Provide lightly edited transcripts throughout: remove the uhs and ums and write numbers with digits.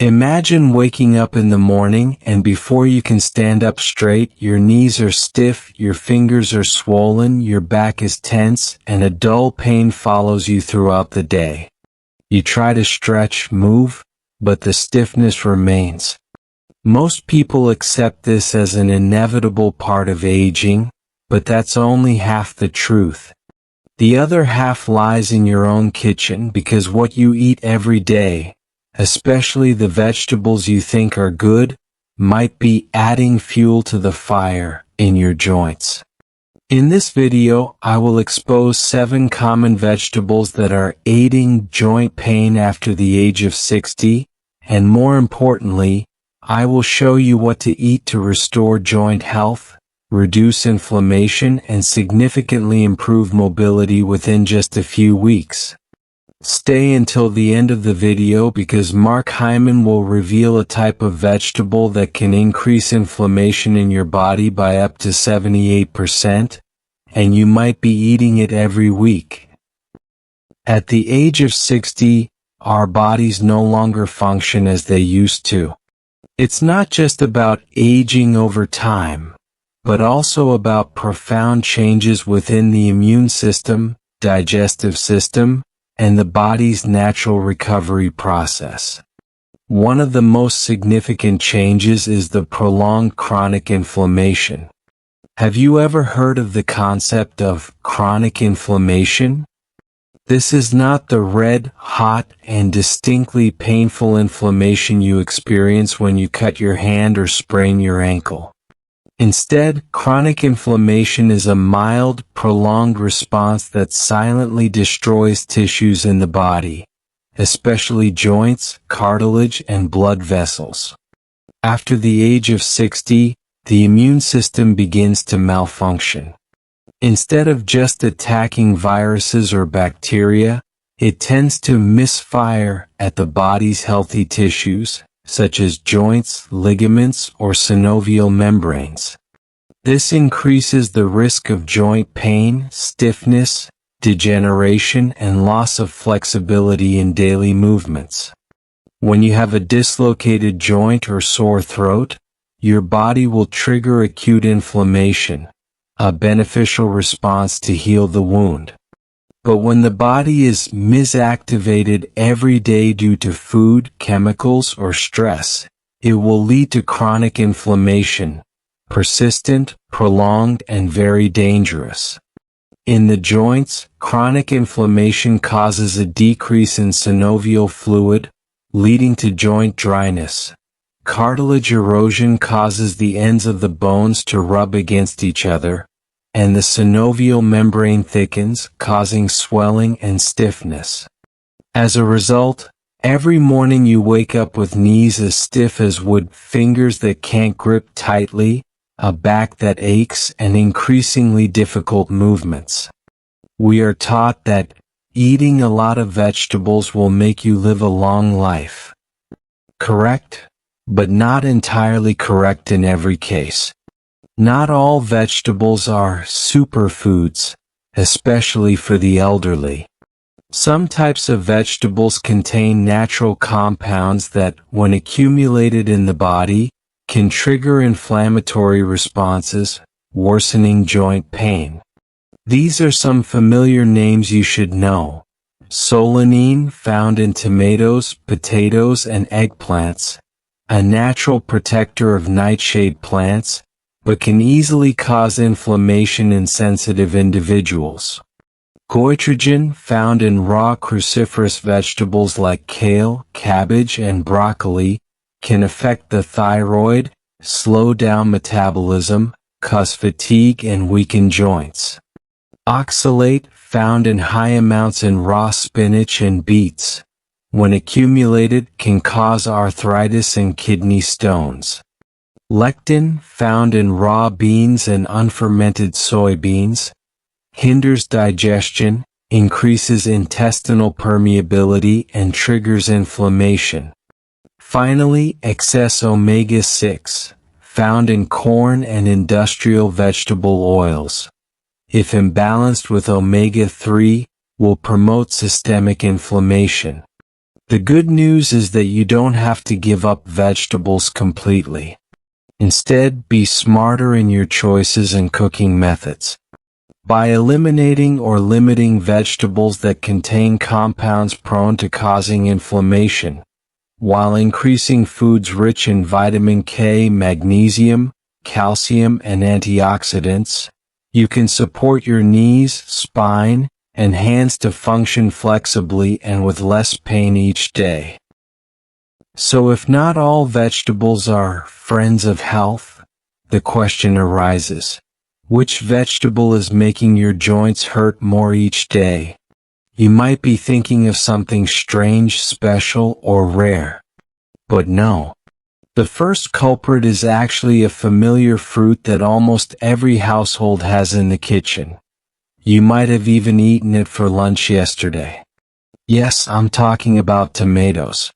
Imagine waking up in the morning and before you can stand up straight, your knees are stiff, your fingers are swollen, your back is tense, and a dull pain follows you throughout the day. You try to stretch, move, but the stiffness remains. Most people accept this as an inevitable part of aging, but that's only half the truth. The other half lies in your own kitchen because what you eat every day, especially the vegetables you think are good, might be adding fuel to the fire in your joints. In this video, I will expose 7 common vegetables that are aiding joint pain after the age of 60, and more importantly, I will show you what to eat to restore joint health, reduce inflammation, and significantly improve mobility within just a few weeks. Stay until the end of the video because Mark Hyman will reveal a type of vegetable that can increase inflammation in your body by up to 78%, and you might be eating it every week. At the age of 60, our bodies no longer function as they used to. It's not just about aging over time, but also about profound changes within the immune system, digestive system, and the body's natural recovery process. One of the most significant changes is the prolonged chronic inflammation. Have you ever heard of the concept of chronic inflammation? This is not the red, hot, and distinctly painful inflammation you experience when you cut your hand or sprain your ankle. Instead, chronic inflammation is a mild, prolonged response that silently destroys tissues in the body, especially joints, cartilage, and blood vessels. After the age of 60, the immune system begins to malfunction. Instead of just attacking viruses or bacteria, it tends to misfire at the body's healthy tissues, such as joints, ligaments, or synovial membranes. This increases the risk of joint pain, stiffness, degeneration, and loss of flexibility in daily movements. When you have a dislocated joint or sore throat, your body will trigger acute inflammation, a beneficial response to heal the wound. But when the body is misactivated every day due to food, chemicals, or stress, it will lead to chronic inflammation, persistent, prolonged, and very dangerous. In the joints, chronic inflammation causes a decrease in synovial fluid, leading to joint dryness. Cartilage erosion causes the ends of the bones to rub against each other, and the synovial membrane thickens, causing swelling and stiffness. As a result, every morning you wake up with knees as stiff as wood, fingers that can't grip tightly, a back that aches, and increasingly difficult movements. We are taught that eating a lot of vegetables will make you live a long life. Correct? But not entirely correct in every case. Not all vegetables are superfoods, especially for the elderly. Some types of vegetables contain natural compounds that, when accumulated in the body, can trigger inflammatory responses, worsening joint pain. These are some familiar names you should know. Solanine, found in tomatoes, potatoes, and eggplants, a natural protector of nightshade plants, but can easily cause inflammation in sensitive individuals. Goitrogen, found in raw cruciferous vegetables like kale, cabbage, and broccoli, can affect the thyroid, slow down metabolism, cause fatigue, and weaken joints. Oxalate, found in high amounts in raw spinach and beets, when accumulated, can cause arthritis and kidney stones. Lectin, found in raw beans and unfermented soybeans, hinders digestion, increases intestinal permeability, and triggers inflammation. Finally, excess omega-6, found in corn and industrial vegetable oils, if imbalanced with omega-3, will promote systemic inflammation. The good news is that you don't have to give up vegetables completely. Instead, be smarter in your choices and cooking methods. By eliminating or limiting vegetables that contain compounds prone to causing inflammation, while increasing foods rich in vitamin K, magnesium, calcium, and antioxidants, you can support your knees, spine, and hands to function flexibly and with less pain each day. So if not all vegetables are friends of health, the question arises, which vegetable is making your joints hurt more each day? You might be thinking of something strange, special, or rare. But no. The first culprit is actually a familiar fruit that almost every household has in the kitchen. You might have even eaten it for lunch yesterday. Yes, I'm talking about tomatoes.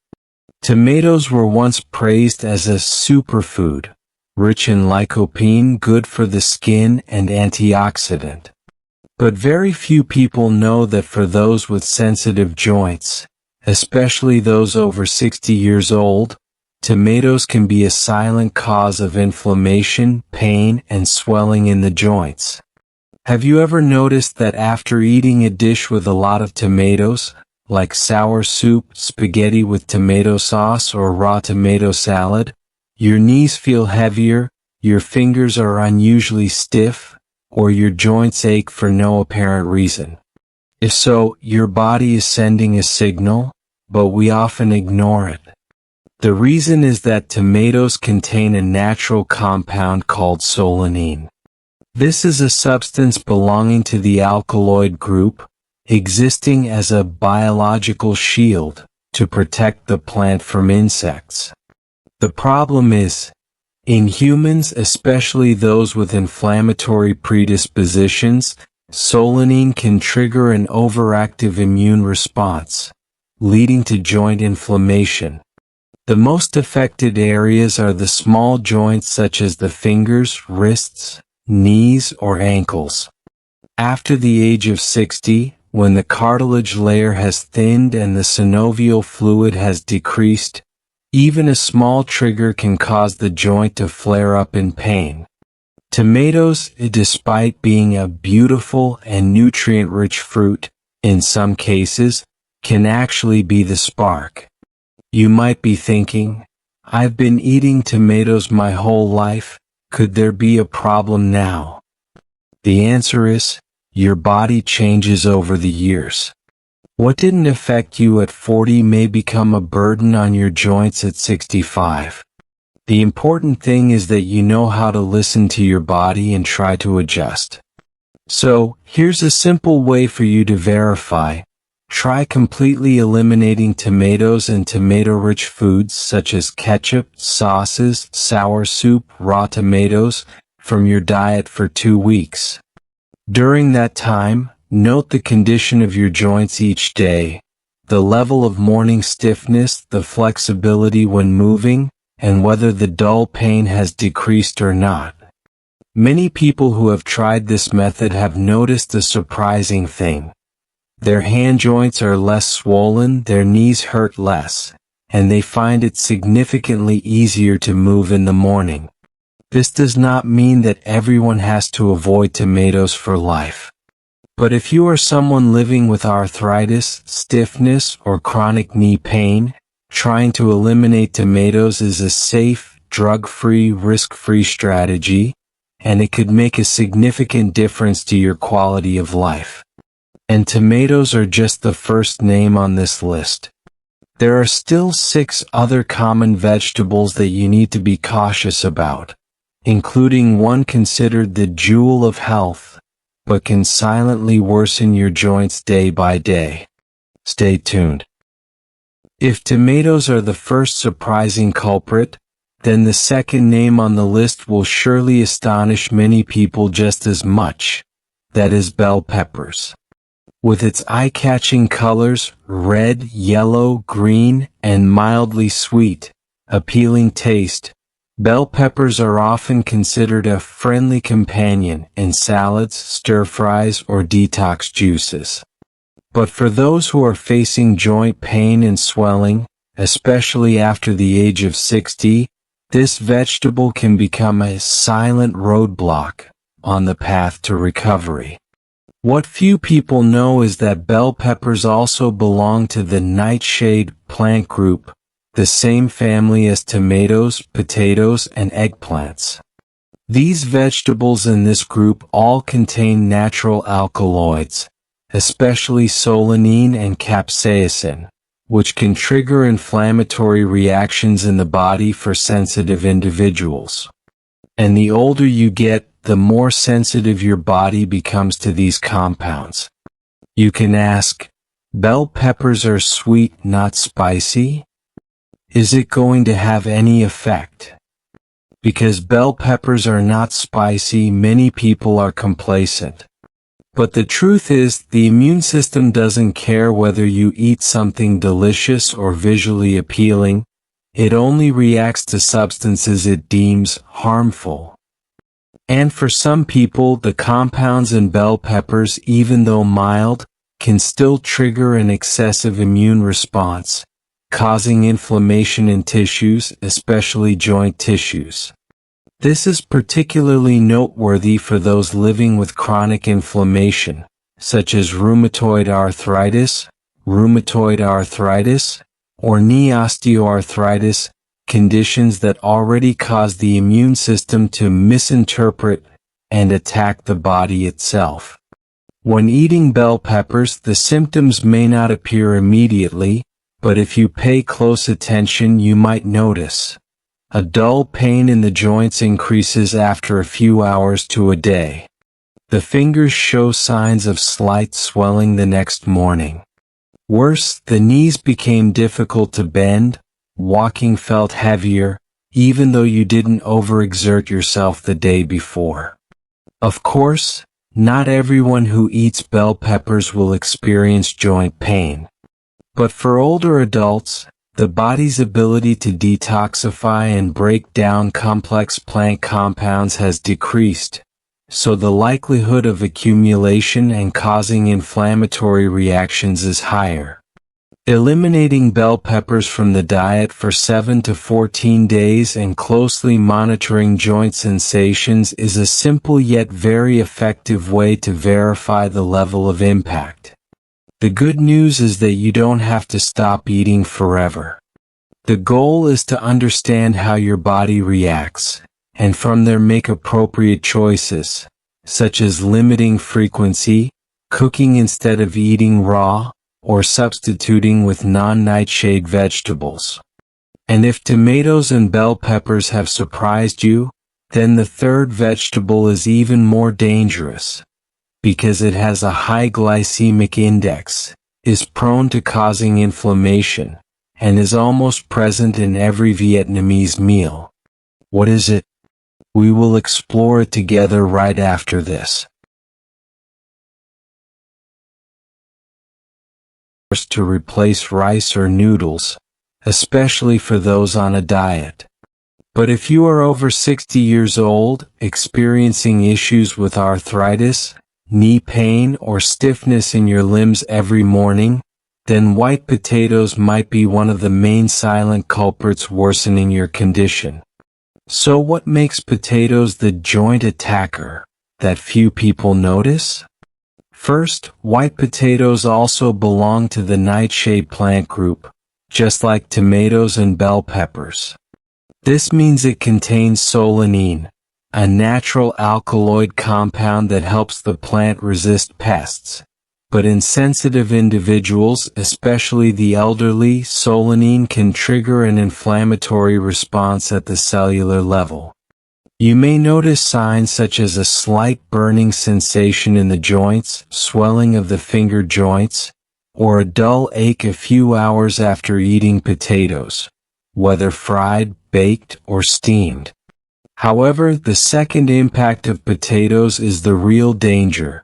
Tomatoes were once praised as a superfood, rich in lycopene, good for the skin, and antioxidant. But very few people know that for those with sensitive joints, especially those over 60 years old, tomatoes can be a silent cause of inflammation, pain, and swelling in the joints. Have you ever noticed that after eating a dish with a lot of tomatoes, like sour soup, spaghetti with tomato sauce, or raw tomato salad, your knees feel heavier, your fingers are unusually stiff, or your joints ache for no apparent reason? If so, your body is sending a signal, but we often ignore it. The reason is that tomatoes contain a natural compound called solanine. This is a substance belonging to the alkaloid group, existing as a biological shield to protect the plant from insects. The problem is, in humans, especially those with inflammatory predispositions, solanine can trigger an overactive immune response, leading to joint inflammation. The most affected areas are the small joints such as the fingers, wrists, knees, or ankles. After the age of 60, when the cartilage layer has thinned and the synovial fluid has decreased, even a small trigger can cause the joint to flare up in pain. Tomatoes, despite being a beautiful and nutrient-rich fruit, in some cases, can actually be the spark. You might be thinking, I've been eating tomatoes my whole life, could there be a problem now? The answer is, your body changes over the years. What didn't affect you at 40 may become a burden on your joints at 65. The important thing is that you know how to listen to your body and try to adjust. So, here's a simple way for you to verify. Try completely eliminating tomatoes and tomato-rich foods such as ketchup, sauces, sour soup, raw tomatoes from your diet for 2 weeks. During that time, note the condition of your joints each day, the level of morning stiffness, the flexibility when moving, and whether the dull pain has decreased or not. Many people who have tried this method have noticed a surprising thing. Their hand joints are less swollen, their knees hurt less, and they find it significantly easier to move in the morning. This does not mean that everyone has to avoid tomatoes for life. But if you are someone living with arthritis, stiffness, or chronic knee pain, trying to eliminate tomatoes is a safe, drug-free, risk-free strategy, and it could make a significant difference to your quality of life. And tomatoes are just the first name on this list. There are still 6 other common vegetables that you need to be cautious about, including one considered the jewel of health, but can silently worsen your joints day by day. Stay tuned. If tomatoes are the first surprising culprit, then the second name on the list will surely astonish many people just as much. That is bell peppers. With its eye-catching colors, red, yellow, green, and mildly sweet, appealing taste, bell peppers are often considered a friendly companion in salads, stir-fries, or detox juices. But for those who are facing joint pain and swelling, especially after the age of 60, this vegetable can become a silent roadblock on the path to recovery. What few people know is that bell peppers also belong to the nightshade plant group, the same family as tomatoes, potatoes, and eggplants. These vegetables in this group all contain natural alkaloids, especially solanine and capsaicin, which can trigger inflammatory reactions in the body for sensitive individuals. And the older you get, the more sensitive your body becomes to these compounds. You can ask, bell peppers are sweet, not spicy? Is it going to have any effect? Because bell peppers are not spicy, many people are complacent. But the truth is, the immune system doesn't care whether you eat something delicious or visually appealing. It only reacts to substances it deems harmful. And for some people, the compounds in bell peppers, even though mild, can still trigger an excessive immune response, causing inflammation in tissues, especially joint tissues. This is particularly noteworthy for those living with chronic inflammation, such as rheumatoid arthritis, or knee osteoarthritis, conditions that already cause the immune system to misinterpret and attack the body itself. When eating bell peppers, the symptoms may not appear immediately, but if you pay close attention, you might notice a dull pain in the joints increases after a few hours to a day. The fingers show signs of slight swelling the next morning. Worse, the knees became difficult to bend, walking felt heavier, even though you didn't overexert yourself the day before. Of course, not everyone who eats bell peppers will experience joint pain. But for older adults, the body's ability to detoxify and break down complex plant compounds has decreased, so the likelihood of accumulation and causing inflammatory reactions is higher. Eliminating bell peppers from the diet for 7 to 14 days and closely monitoring joint sensations is a simple yet very effective way to verify the level of impact. The good news is that you don't have to stop eating forever. The goal is to understand how your body reacts, and from there make appropriate choices, such as limiting frequency, cooking instead of eating raw, or substituting with non-nightshade vegetables. And if tomatoes and bell peppers have surprised you, then the third vegetable is even more dangerous, because it has a high glycemic index, is prone to causing inflammation, and is almost present in every Vietnamese meal. What is it? We will explore it together right after this. To replace rice or noodles, especially for those on a diet. But if you are over 60 years old, experiencing issues with arthritis, knee pain, or stiffness in your limbs every morning, then white potatoes might be one of the main silent culprits worsening your condition. So what makes potatoes the joint attacker that few people notice? First, white potatoes also belong to the nightshade plant group, just like tomatoes and bell peppers. This means it contains solanine, a natural alkaloid compound that helps the plant resist pests. But in sensitive individuals, especially the elderly, solanine can trigger an inflammatory response at the cellular level. You may notice signs such as a slight burning sensation in the joints, swelling of the finger joints, or a dull ache a few hours after eating potatoes, whether fried, baked, or steamed. However, the second impact of potatoes is the real danger.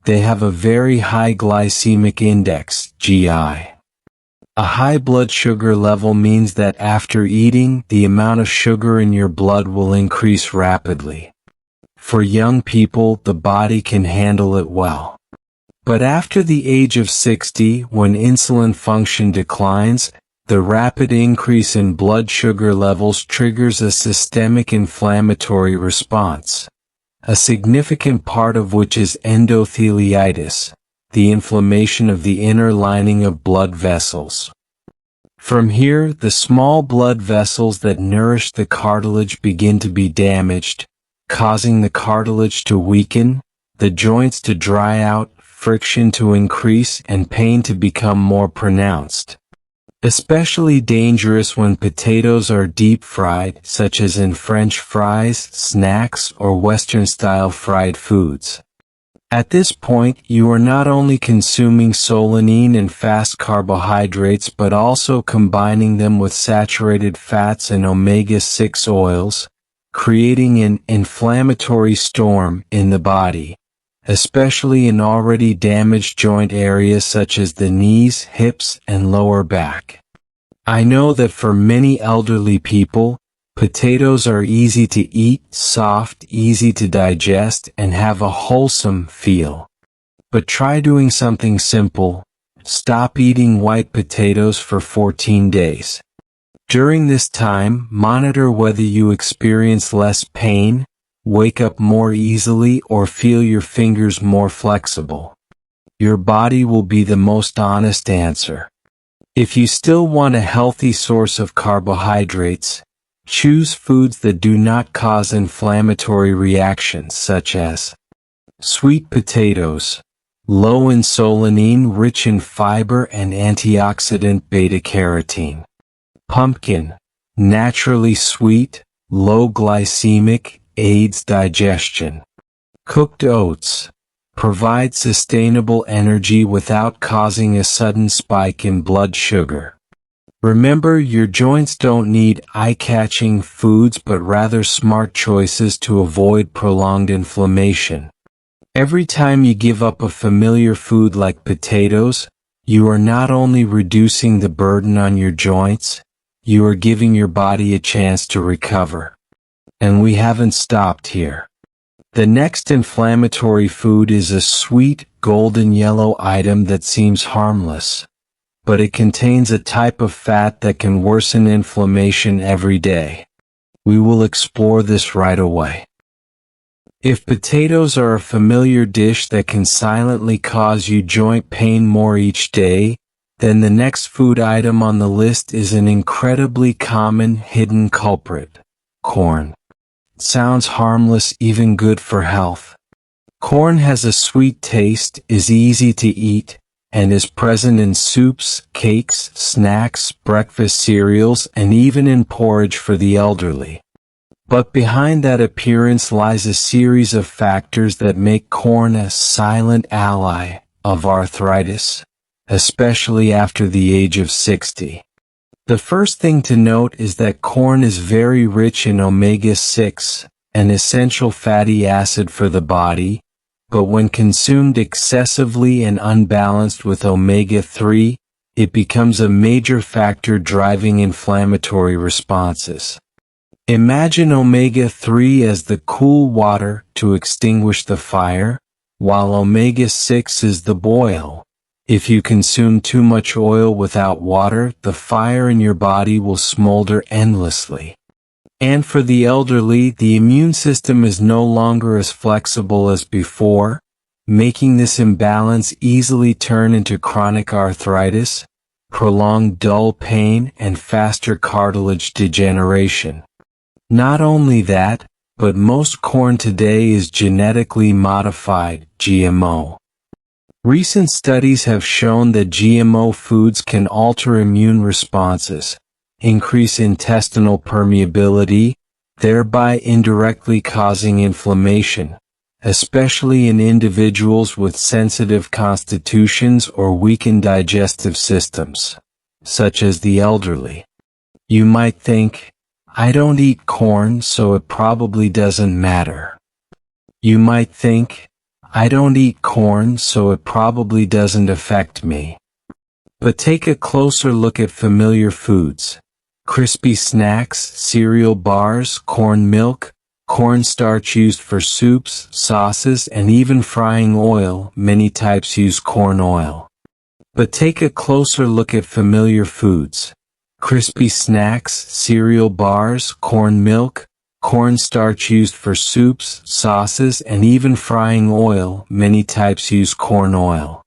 They have a very high glycemic index, GI. A high blood sugar level means that after eating, the amount of sugar in your blood will increase rapidly. For young people, the body can handle it well. But after the age of 60, when insulin function declines, the rapid increase in blood sugar levels triggers a systemic inflammatory response, a significant part of which is endotheliitis, the inflammation of the inner lining of blood vessels. From here, the small blood vessels that nourish the cartilage begin to be damaged, causing the cartilage to weaken, the joints to dry out, friction to increase, and pain to become more pronounced. Especially dangerous when potatoes are deep fried, such as in French fries, snacks, or Western-style fried foods. At this point, you are not only consuming solanine and fast carbohydrates but also combining them with saturated fats and omega-6 oils, creating an inflammatory storm in the body, especially in already damaged joint areas such as the knees, hips, and lower back. I know that for many elderly people, potatoes are easy to eat, soft, easy to digest, and have a wholesome feel. But try doing something simple. Stop eating white potatoes for 14 days. During this time, monitor whether you experience less pain, wake up more easily, or feel your fingers more flexible. Your body will be the most honest answer. If you still want a healthy source of carbohydrates, choose foods that do not cause inflammatory reactions such as sweet potatoes, low in solanine, rich in fiber and antioxidant beta-carotene. Pumpkin, naturally sweet, low glycemic, aids digestion. Cooked oats, provide sustainable energy without causing a sudden spike in blood sugar. Remember, your joints don't need eye-catching foods but rather smart choices to avoid prolonged inflammation. Every time you give up a familiar food like potatoes, you are not only reducing the burden on your joints, you are giving your body a chance to recover. And we haven't stopped here. The next inflammatory food is a sweet, golden yellow item that seems harmless, but it contains a type of fat that can worsen inflammation every day. We will explore this right away. If potatoes are a familiar dish that can silently cause you joint pain more each day, then the next food item on the list is an incredibly common hidden culprit: corn. Sounds harmless, even good for health. Corn has a sweet taste, is easy to eat, and is present in soups, cakes, snacks, breakfast cereals, and even in porridge for the elderly. But behind that appearance lies a series of factors that make corn a silent ally of arthritis, especially after the age of 60. The first thing to note is that corn is very rich in omega-6, an essential fatty acid for the body, but when consumed excessively and unbalanced with omega-3, it becomes a major factor driving inflammatory responses. Imagine omega-3 as the cool water to extinguish the fire, while omega-6 is the boil. If you consume too much oil without water, the fire in your body will smolder endlessly. And for the elderly, the immune system is no longer as flexible as before, making this imbalance easily turn into chronic arthritis, prolonged dull pain, and faster cartilage degeneration. Not only that, but most corn today is genetically modified, GMO. Recent studies have shown that GMO foods can alter immune responses, increase intestinal permeability, thereby indirectly causing inflammation, especially in individuals with sensitive constitutions or weakened digestive systems, such as the elderly. You might think, I don't eat corn, so it probably doesn't matter. You might think, I don't eat corn, so it probably doesn't affect me. But take a closer look at familiar foods. Crispy snacks, cereal bars, corn milk, cornstarch used for soups, sauces, and even frying oil. Many types use corn oil. But take a closer look at familiar foods. Crispy snacks, cereal bars, corn milk, cornstarch used for soups, sauces, and even frying oil. Many types use corn oil.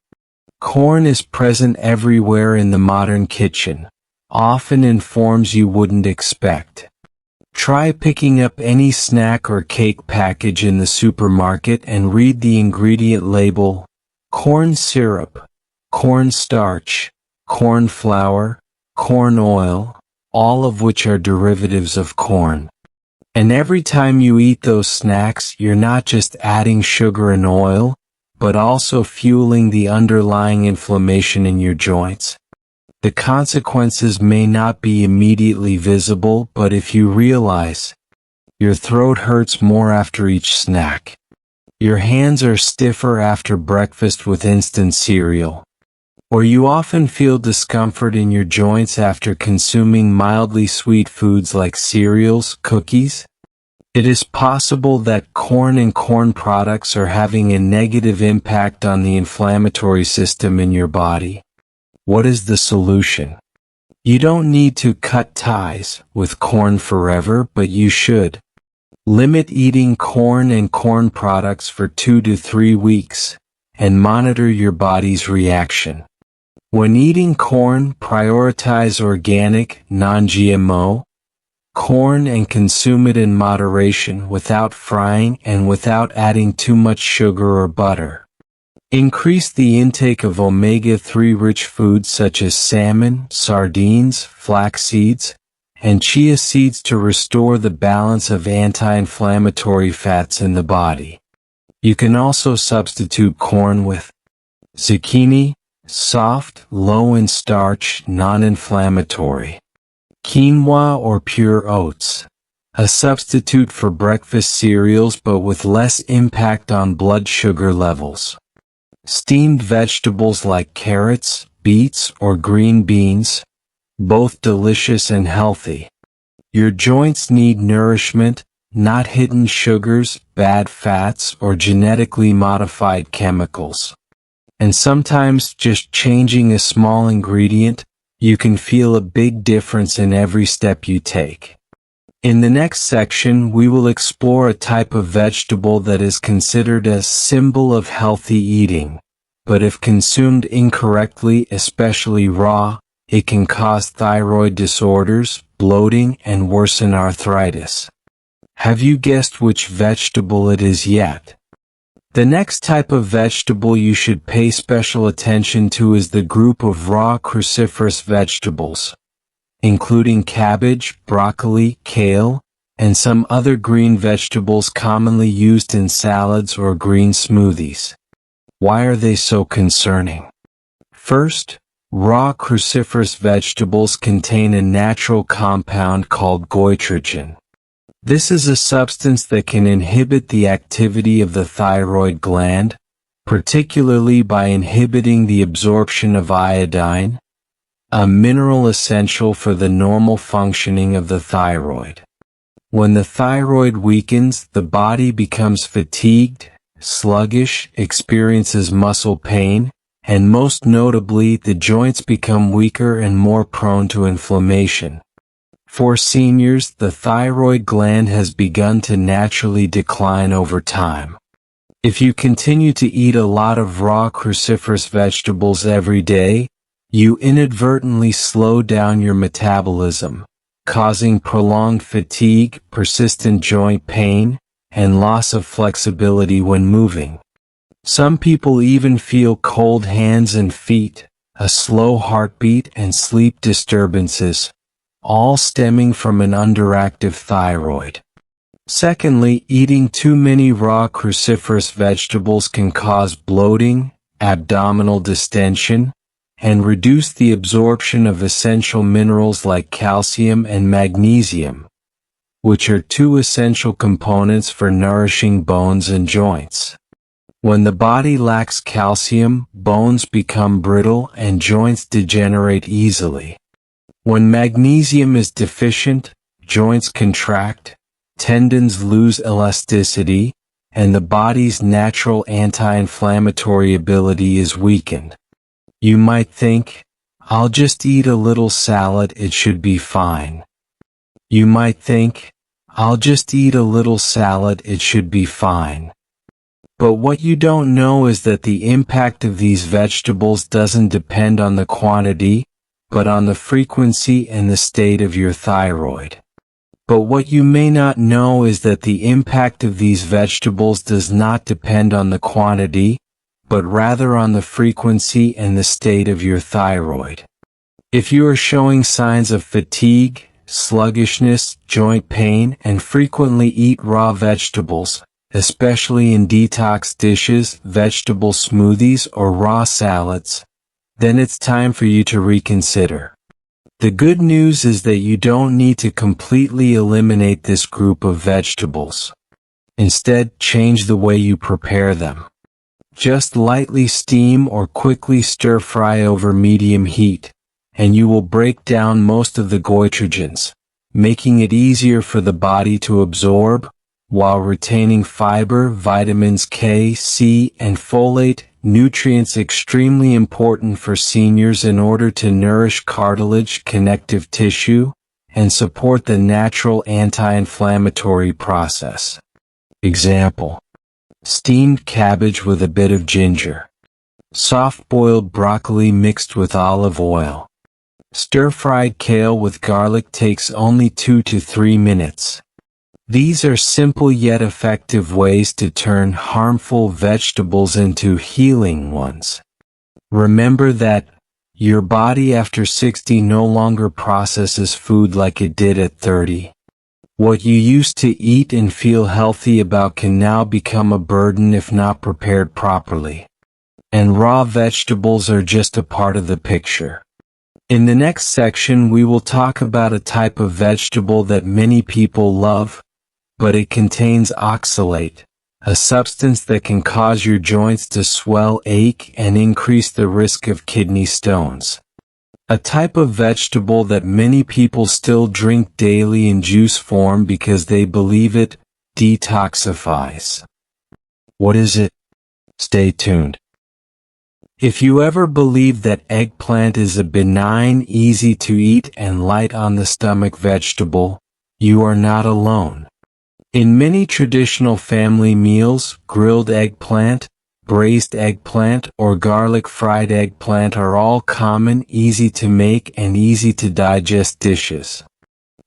Corn is present everywhere in the modern kitchen, often in forms you wouldn't expect. Try picking up any snack or cake package in the supermarket and read the ingredient label: corn syrup, corn starch, corn flour, corn oil, all of which are derivatives of corn. And every time you eat those snacks, you're not just adding sugar and oil, but also fueling the underlying inflammation in your joints. The consequences may not be immediately visible, but if you realize your throat hurts more after each snack, your hands are stiffer after breakfast with instant cereal, or you often feel discomfort in your joints after consuming mildly sweet foods like cereals, cookies, it is possible that corn and corn products are having a negative impact on the inflammatory system in your body. What is the solution? You don't need to cut ties with corn forever, but you should. Limit eating corn and corn products for 2 to 3 weeks, and monitor your body's reaction. When eating corn, prioritize organic, non-GMO corn and consume it in moderation without frying and without adding too much sugar or butter. Increase the intake of omega-3 rich foods such as salmon, sardines, flax seeds, and chia seeds to restore the balance of anti-inflammatory fats in the body. You can also substitute corn with zucchini, soft, low in starch, non-inflammatory. Quinoa or pure oats, a substitute for breakfast cereals but with less impact on blood sugar levels. Steamed vegetables like carrots, beets, or green beans, both delicious and healthy. Your joints need nourishment, not hidden sugars, bad fats, or genetically modified chemicals. And sometimes just changing a small ingredient, you can feel a big difference in every step you take. In the next section, we will explore a type of vegetable that is considered a symbol of healthy eating, but if consumed incorrectly, especially raw, it can cause thyroid disorders, bloating, and worsen arthritis. Have you guessed which vegetable it is yet? The next type of vegetable you should pay special attention to is the group of raw cruciferous vegetables, including cabbage, broccoli, kale, and some other green vegetables commonly used in salads or green smoothies. Why are they so concerning? First, raw cruciferous vegetables contain a natural compound called goitrogen. This is a substance that can inhibit the activity of the thyroid gland, particularly by inhibiting the absorption of iodine, a mineral essential for the normal functioning of the thyroid. When the thyroid weakens, the body becomes fatigued, sluggish, experiences muscle pain, and most notably, the joints become weaker and more prone to inflammation. For seniors, the thyroid gland has begun to naturally decline over time. If you continue to eat a lot of raw cruciferous vegetables every day, you inadvertently slow down your metabolism, causing prolonged fatigue, persistent joint pain, and loss of flexibility when moving. Some people even feel cold hands and feet, a slow heartbeat, and sleep disturbances, all stemming from an underactive thyroid. Secondly, eating too many raw cruciferous vegetables can cause bloating, abdominal distension, and reduce the absorption of essential minerals like calcium and magnesium, which are two essential components for nourishing bones and joints. When the body lacks calcium, bones become brittle and joints degenerate easily. When magnesium is deficient, joints contract, tendons lose elasticity, and the body's natural anti-inflammatory ability is weakened. You might think, I'll just eat a little salad, it should be fine. You might think, I'll just eat a little salad, it should be fine. But what you don't know is that the impact of these vegetables doesn't depend on the quantity, but on the frequency and the state of your thyroid. But what you may not know is that the impact of these vegetables does not depend on the quantity, but rather on the frequency and the state of your thyroid. If you are showing signs of fatigue, sluggishness, joint pain, and frequently eat raw vegetables, especially in detox dishes, vegetable smoothies, or raw salads, then it's time for you to reconsider. The good news is that you don't need to completely eliminate this group of vegetables. Instead, change the way you prepare them. Just lightly steam or quickly stir-fry over medium heat, and you will break down most of the goitrogens, making it easier for the body to absorb, while retaining fiber, vitamins K, C, and folate, nutrients extremely important for seniors in order to nourish cartilage, connective tissue, and support the natural anti-inflammatory process. Example: steamed cabbage with a bit of ginger. Soft-boiled broccoli mixed with olive oil. Stir-fried kale with garlic takes only 2 to 3 minutes. These are simple yet effective ways to turn harmful vegetables into healing ones. Remember that your body after 60 no longer processes food like it did at 30. What you used to eat and feel healthy about can now become a burden if not prepared properly. And raw vegetables are just a part of the picture. In the next section, we will talk about a type of vegetable that many people love, but it contains oxalate, a substance that can cause your joints to swell, ache, and increase the risk of kidney stones. A type of vegetable that many people still drink daily in juice form because they believe it detoxifies. What is it? Stay tuned. If you ever believe that eggplant is a benign, easy to eat, and light on the stomach vegetable, you are not alone. In many traditional family meals, grilled eggplant, braised eggplant, or garlic fried eggplant are all common, easy to make, and easy to digest dishes.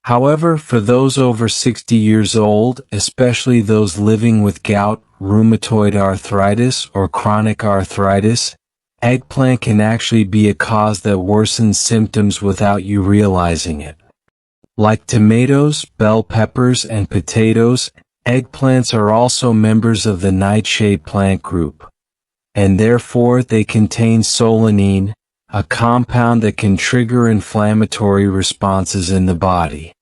However, for those over 60 years old, especially those living with gout, rheumatoid arthritis, or chronic arthritis, eggplant can actually be a cause that worsens symptoms without you realizing it. Like tomatoes, bell peppers, and potatoes, eggplants are also members of the nightshade plant group, and therefore they contain solanine, a compound that can trigger inflammatory responses in the body.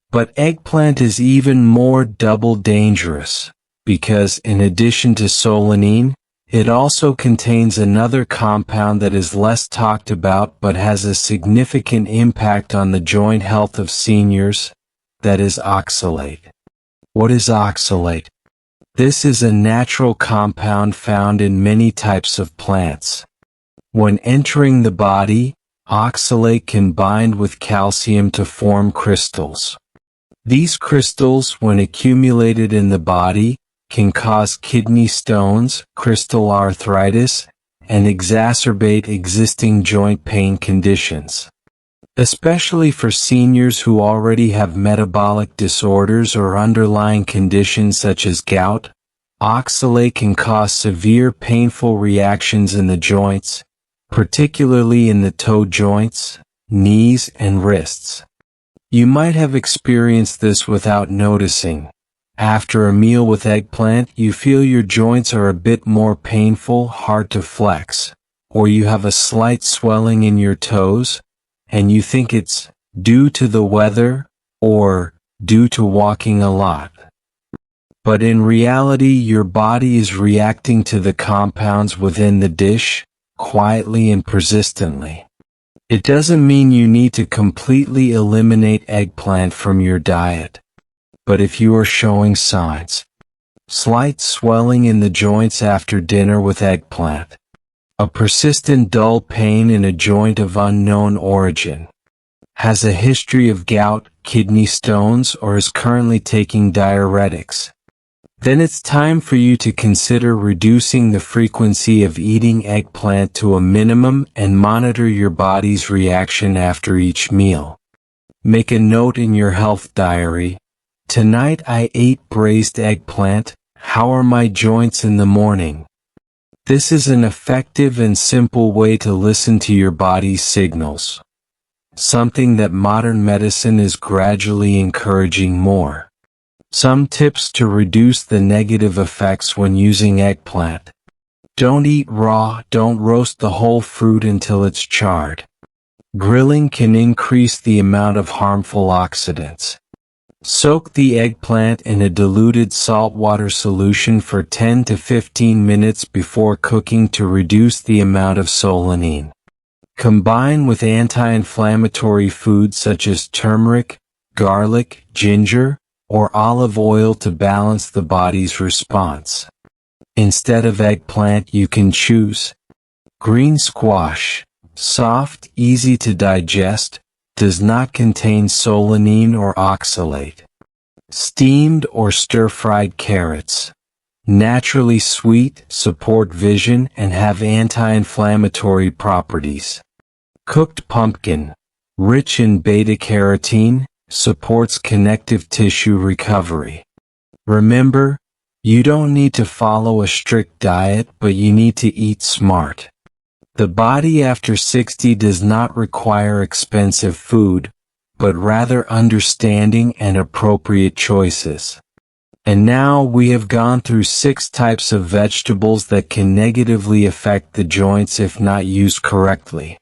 But eggplant is even more double dangerous, because in addition to solanine, it also contains another compound that is less talked about but has a significant impact on the joint health of seniors, that is oxalate. What is oxalate? This is a natural compound found in many types of plants. When entering the body, oxalate can bind with calcium to form crystals. These crystals, when accumulated in the body, can cause kidney stones, crystal arthritis, and exacerbate existing joint pain conditions. Especially for seniors who already have metabolic disorders or underlying conditions such as gout, oxalate can cause severe painful reactions in the joints, particularly in the toe joints, knees, and wrists. You might have experienced this without noticing. After a meal with eggplant, you feel your joints are a bit more painful, hard to flex, or you have a slight swelling in your toes, and you think it's due to the weather or due to walking a lot. But in reality, your body is reacting to the compounds within the dish, quietly and persistently. It doesn't mean you need to completely eliminate eggplant from your diet. but if you are showing signs, slight swelling in the joints after dinner with eggplant, a persistent dull pain in a joint of unknown origin, has a history of gout, kidney stones, or is currently taking diuretics, then it's time for you to consider reducing the frequency of eating eggplant to a minimum and monitor your body's reaction after each meal. Make a note in your health diary. Tonight I ate braised eggplant. How are my joints in the morning? This is an effective and simple way to listen to your body's signals, something that modern medicine is gradually encouraging more. Some tips to reduce the negative effects when using eggplant. Don't eat raw. Don't roast the whole fruit until it's charred. Grilling can increase the amount of harmful oxidants. Soak the eggplant in a diluted saltwater solution for 10 to 15 minutes before cooking to reduce the amount of solanine. Combine with anti-inflammatory foods such as turmeric, garlic, ginger, or olive oil to balance the body's response. Instead of eggplant, you can choose green squash. Soft, easy to digest, does not contain solanine or oxalate. Steamed or stir-fried carrots. Naturally sweet, support vision, and have anti-inflammatory properties. Cooked pumpkin. Rich in beta-carotene, supports connective tissue recovery. Remember, you don't need to follow a strict diet, but you need to eat smart. The body after 60 does not require expensive food, but rather understanding and appropriate choices. And now we have gone through 6 types of vegetables that can negatively affect the joints if not used correctly.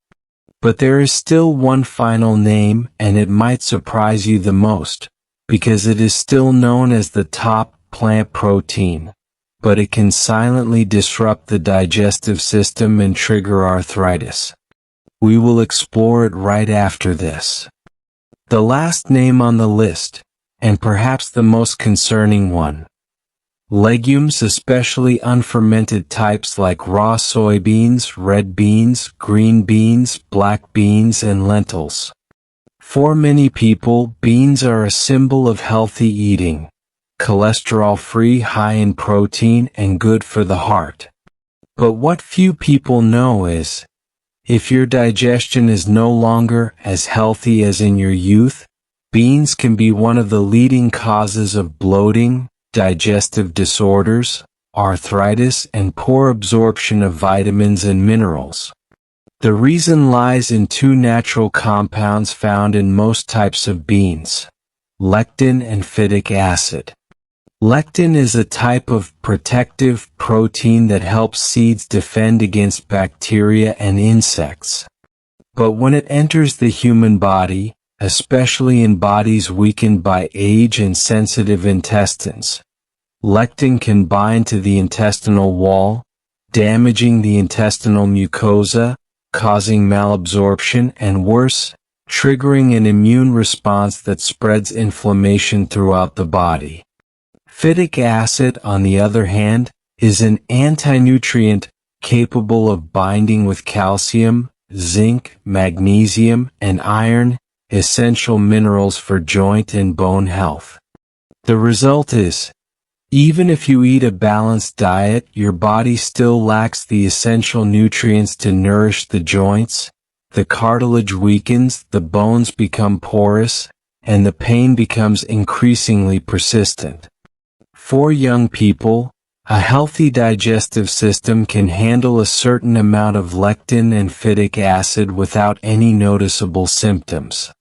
But there is still one final name, and it might surprise you the most, because it is still known as the top plant protein, but it can silently disrupt the digestive system and trigger arthritis. We will explore it right after this. The last name on the list, and perhaps the most concerning one. Legumes, especially unfermented types like raw soybeans, red beans, green beans, black beans, and lentils. For many people, beans are a symbol of healthy eating, cholesterol-free, high in protein, and good for the heart. But what few people know is, if your digestion is no longer as healthy as in your youth, beans can be one of the leading causes of bloating, digestive disorders, arthritis, and poor absorption of vitamins and minerals. The reason lies in 2 natural compounds found in most types of beans: lectin and phytic acid. Lectin is a type of protective protein that helps seeds defend against bacteria and insects. But when it enters the human body, especially in bodies weakened by age and sensitive intestines, lectin can bind to the intestinal wall, damaging the intestinal mucosa, causing malabsorption, and worse, triggering an immune response that spreads inflammation throughout the body. Phytic acid, on the other hand, is an anti-nutrient capable of binding with calcium, zinc, magnesium, and iron, essential minerals for joint and bone health. The result is, even if you eat a balanced diet, your body still lacks the essential nutrients to nourish the joints, the cartilage weakens, the bones become porous, and the pain becomes increasingly persistent. For young people, a healthy digestive system can handle a certain amount of lectin and phytic acid without any noticeable symptoms.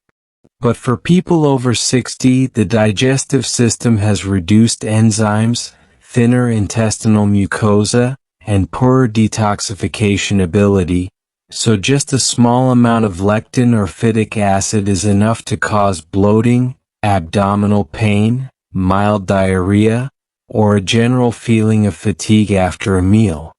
But for people over 60, the digestive system has reduced enzymes, thinner intestinal mucosa, and poorer detoxification ability, so just a small amount of lectin or phytic acid is enough to cause bloating, abdominal pain, mild diarrhea, or a general feeling of fatigue after a meal.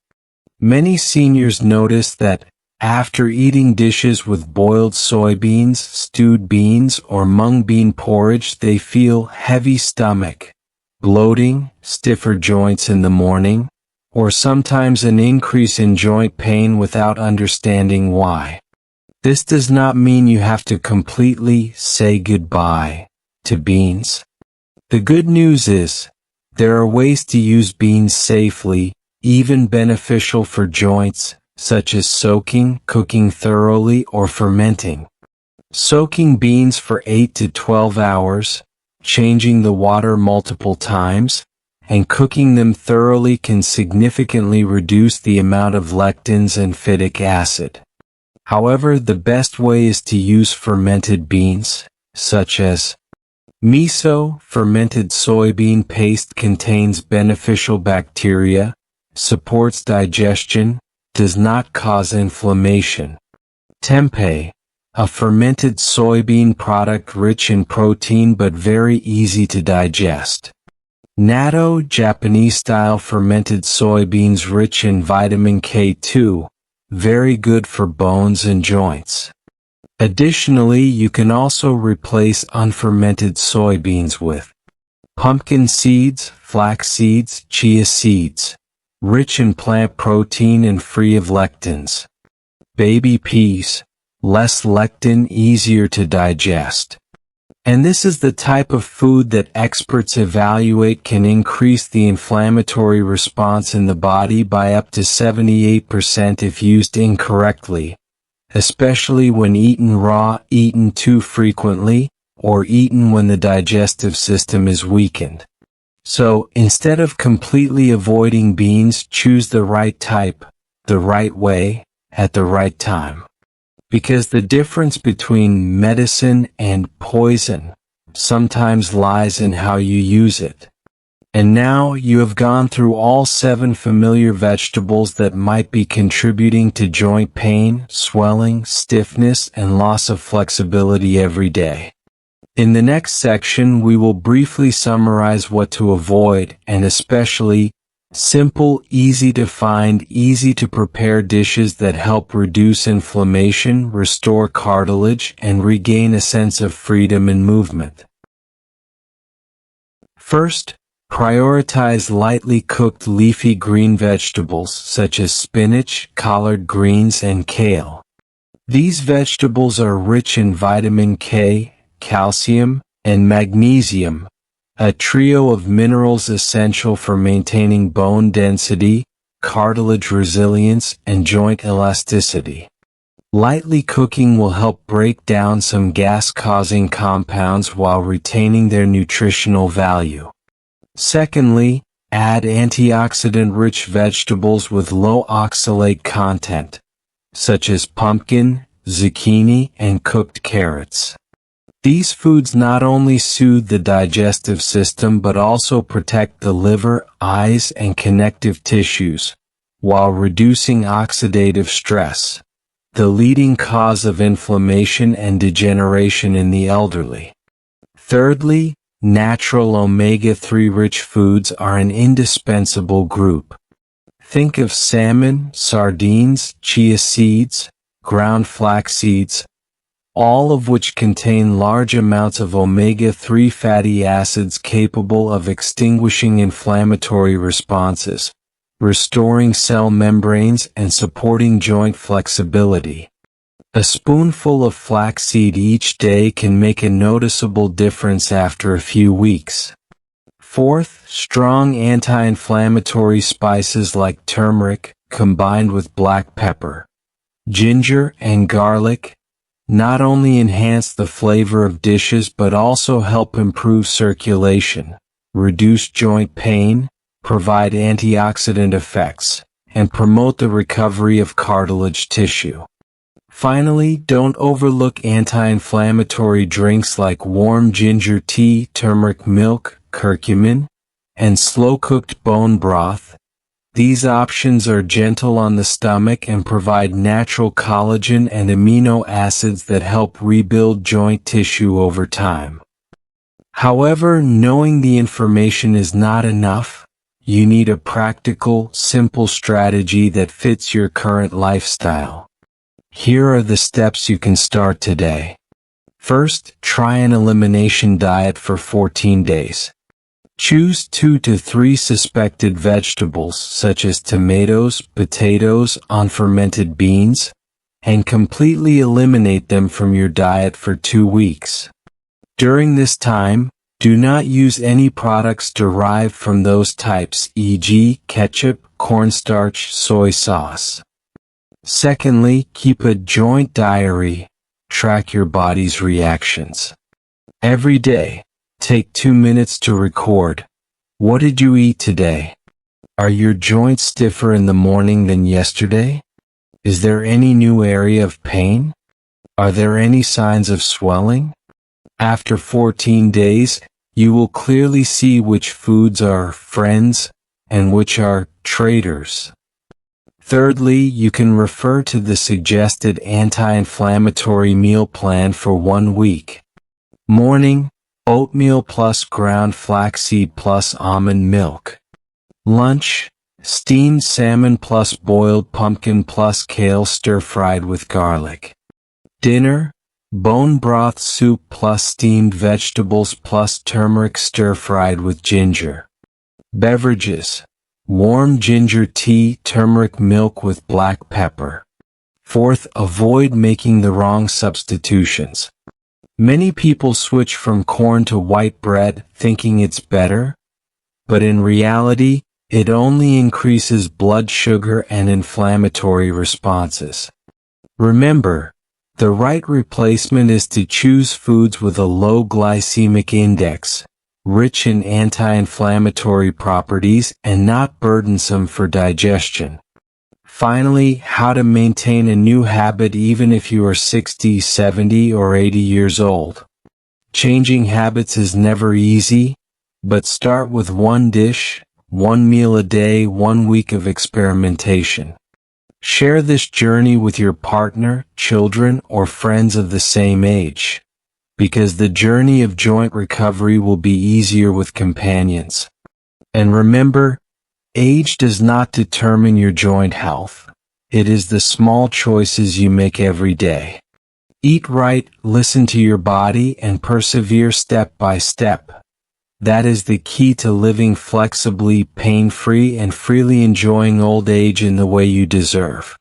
Many seniors notice that, After eating dishes with boiled soybeans, stewed beans, or mung bean porridge, they feel heavy stomach, bloating, stiffer joints in the morning, or sometimes an increase in joint pain without understanding why. This does not mean you have to completely say goodbye to beans. The good news is, there are ways to use beans safely, even beneficial for joints, such as soaking, cooking thoroughly, or fermenting. Soaking beans for 8 to 12 hours, changing the water multiple times, and cooking them thoroughly can significantly reduce the amount of lectins and phytic acid. However, the best way is to use fermented beans, such as miso. Fermented soybean paste contains beneficial bacteria, supports digestion, does not cause inflammation. Tempeh, a fermented soybean product rich in protein but very easy to digest. Natto, Japanese-style fermented soybeans rich in vitamin K2, very good for bones and joints. Additionally, you can also replace unfermented soybeans with pumpkin seeds, flax seeds, chia seeds, rich in plant protein and free of lectins. Baby peas, less lectin, easier to digest. And this is the type of food that experts evaluate can increase the inflammatory response in the body by up to 78% if used incorrectly, especially when eaten raw, eaten too frequently, or eaten when the digestive system is weakened. So, instead of completely avoiding beans, choose the right type, the right way, at the right time. Because the difference between medicine and poison sometimes lies in how you use it. And now you have gone through all 7 familiar vegetables that might be contributing to joint pain, swelling, stiffness, and loss of flexibility every day. In the next section, we will briefly summarize what to avoid, and especially simple, easy to find, easy to prepare dishes that help reduce inflammation, restore cartilage, and regain a sense of freedom and movement. First, prioritize lightly cooked leafy green vegetables such as spinach, collard greens, and kale. These vegetables are rich in vitamin K, calcium, and magnesium, a trio of minerals essential for maintaining bone density, cartilage resilience, and joint elasticity. Lightly cooking will help break down some gas-causing compounds while retaining their nutritional value. Secondly, add antioxidant-rich vegetables with low oxalate content, such as pumpkin, zucchini, and cooked carrots. These foods not only soothe the digestive system but also protect the liver, eyes, and connective tissues, while reducing oxidative stress, the leading cause of inflammation and degeneration in the elderly. Thirdly, natural omega-3 rich foods are an indispensable group. Think of salmon, sardines, chia seeds, ground flax seeds, all of which contain large amounts of omega-3 fatty acids capable of extinguishing inflammatory responses, restoring cell membranes, and supporting joint flexibility. A spoonful of flaxseed each day can make a noticeable difference after a few weeks. Fourth, strong anti-inflammatory spices like turmeric, combined with black pepper, ginger, and garlic, not only enhance the flavor of dishes but also help improve circulation, reduce joint pain, provide antioxidant effects, and promote the recovery of cartilage tissue. Finally, don't overlook anti-inflammatory drinks like warm ginger tea, turmeric milk, curcumin, and slow-cooked bone broth. These options are gentle on the stomach and provide natural collagen and amino acids that help rebuild joint tissue over time. However, knowing the information is not enough. You need a practical, simple strategy that fits your current lifestyle. Here are the steps you can start today. First, try an elimination diet for 14 days. Choose 2 to 3 suspected vegetables such as tomatoes, potatoes, unfermented beans, and completely eliminate them from your diet for 2 weeks. During this time, do not use any products derived from those types, e.g., ketchup, cornstarch, soy sauce. Secondly, keep a joint diary. Track your body's reactions. Every day, take 2 minutes to record. What did you eat today? Are your joints stiffer in the morning than yesterday? Is there any new area of pain? Are there any signs of swelling? After 14 days, you will clearly see which foods are friends and which are traitors. Thirdly, you can refer to the suggested anti-inflammatory meal plan for 1 week. Morning, oatmeal plus ground flaxseed plus almond milk. Lunch, steamed salmon plus boiled pumpkin plus kale stir-fried with garlic. Dinner, bone broth soup plus steamed vegetables plus turmeric stir-fried with ginger. Beverages, warm ginger tea, turmeric milk with black pepper. Fourth, avoid making the wrong substitutions. Many people switch from corn to white bread thinking it's better, but in reality, it only increases blood sugar and inflammatory responses. Remember, the right replacement is to choose foods with a low glycemic index, rich in anti-inflammatory properties, and not burdensome for digestion. Finally, how to maintain a new habit even if you are 60, 70, or 80 years old. Changing habits is never easy, but start with 1 dish, 1 meal a day, 1 week of experimentation. Share this journey with your partner, children, or friends of the same age, because the journey of joint recovery will be easier with companions. And remember, age does not determine your joint health. It is the small choices you make every day. Eat right, listen to your body, and persevere step by step. That is the key to living flexibly, pain-free, and freely enjoying old age in the way you deserve.